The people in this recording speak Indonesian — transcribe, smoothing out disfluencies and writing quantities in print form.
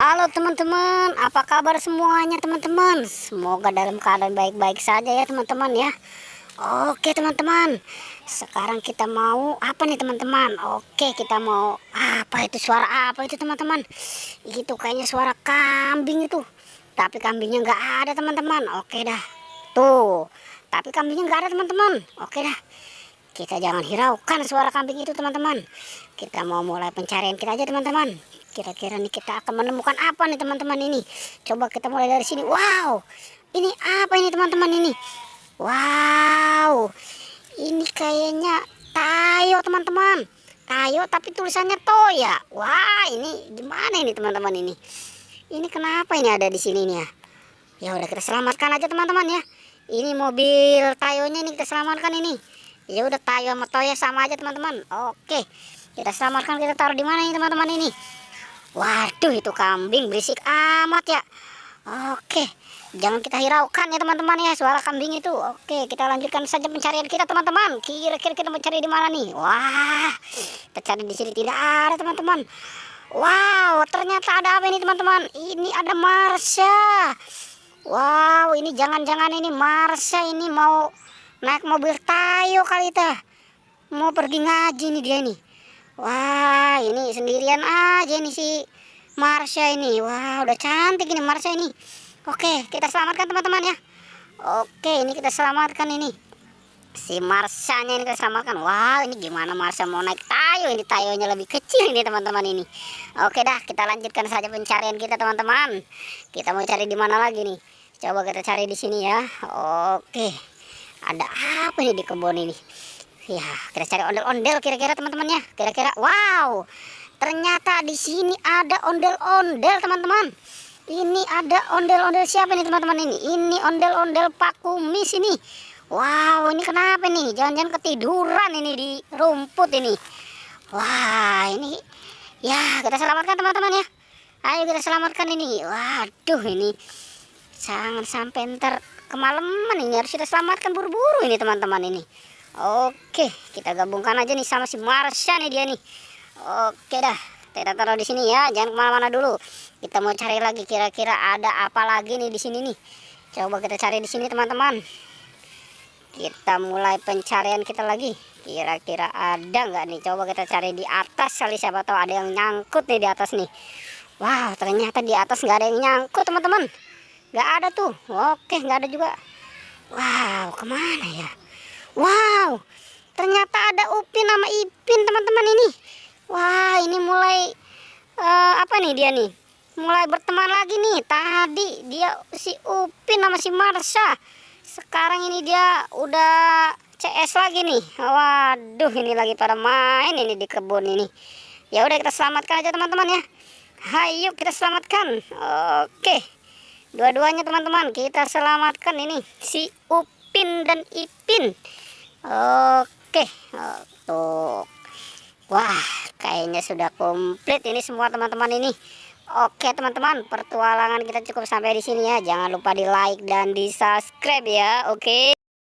Halo teman-teman, apa kabar semuanya teman-teman? Semoga dalam keadaan baik-baik saja ya teman-teman ya. Oke teman-teman, sekarang kita mau apa nih teman-teman? Oke, kita mau apa itu, suara apa itu teman-teman? Itu kayaknya suara kambing itu. Tapi kambingnya nggak ada teman-teman. Oke dah. Tuh, tapi kambingnya nggak ada teman-teman. Oke dah. Kita jangan hiraukan suara kambing itu teman-teman. Kita mau mulai pencarian kita aja teman-teman. Kira-kira nih kita akan menemukan apa nih teman-teman ini. Coba kita mulai dari sini. Wow, ini apa ini teman-teman ini? Wow, ini kayaknya tayo teman-teman. Tayo tapi tulisannya toya. Wah, ini gimana ini teman-teman ini? Ini kenapa ini ada di sini nih ya? Ya udah, kita selamatkan aja teman-teman ya. Ini mobil tayonya ini kita selamatkan ini. Ya udah, tayo sama toya sama aja teman-teman. Oke, kita selamatkan, kita taruh di mana ini teman-teman ini? Waduh, itu kambing berisik amat ya. Oke, jangan kita hiraukan ya teman-teman ya suara kambing itu. Oke, kita lanjutkan saja pencarian kita teman-teman. Kira-kira kita mencari di mana nih? Wah, kita cari di sini tidak ada teman-teman. Wow, ternyata ada apa ini teman-teman? Ini ada Marsha. Wow, ini jangan-jangan ini Marsha ini mau naik mobil tayo kali dah. Mau pergi ngaji nih dia nih. Wah, ini sendirian aja nih si Marsha ini. Wah, udah cantik ini Marsha ini. Oke, kita selamatkan teman-teman ya. Oke, ini kita selamatkan ini. Si Marshanya ini kita selamatkan. Wah, ini gimana Marsha mau naik tayo? Ini tayonya lebih kecil ini teman-teman ini. Oke dah, kita lanjutkan saja pencarian kita teman-teman. Kita mau cari di mana lagi nih? Coba kita cari di sini ya. Oke. Ada apa nih di kebun ini? Ya, kita cari ondel-ondel kira-kira teman-teman ya. Kira-kira, wow, ternyata di sini ada ondel-ondel teman-teman. Ini ada ondel-ondel siapa nih teman-teman ini? Ini ondel-ondel Pak Kumis ini. Wow, ini kenapa nih? Jangan-jangan ketiduran ini di rumput ini. Wah, ini ya, kita selamatkan teman-teman ya. Ayo kita selamatkan ini. Waduh, ini jangan sampai ntar kemalaman, ini harus kita selamatkan buru-buru ini teman-teman ini. Oke, kita gabungkan aja nih sama si Marsha nih dia nih. Oke dah, kita taruh di sini ya, jangan kemana-mana dulu. Kita mau cari lagi, kira-kira ada apa lagi nih di sini nih. Coba kita cari di sini teman-teman. Kita mulai pencarian kita lagi. Kira-kira ada nggak nih? Coba kita cari di atas kali, siapa tahu ada yang nyangkut nih di atas nih. Wow, ternyata di atas nggak ada yang nyangkut teman-teman. Nggak ada tuh. Oke, nggak ada juga. Wow, kemana ya? Wow, ternyata ada Upin sama Ipin teman-teman ini. Wah, ini mulai apa nih dia nih? Mulai berteman lagi nih. Tadi dia si Upin sama si Marsha. Sekarang ini dia udah CS lagi nih. Waduh, ini lagi pada main ini di kebun ini. Ya udah, kita selamatkan aja teman-teman ya. Hayo kita selamatkan. Oke. Dua-duanya teman-teman kita selamatkan ini, si Upin dan Ipin. Oke, tuh. Wah, kayaknya sudah komplit ini semua teman-teman ini. Oke teman-teman, pertualangan kita cukup sampai di sini ya. Jangan lupa di like dan di subscribe ya. Oke.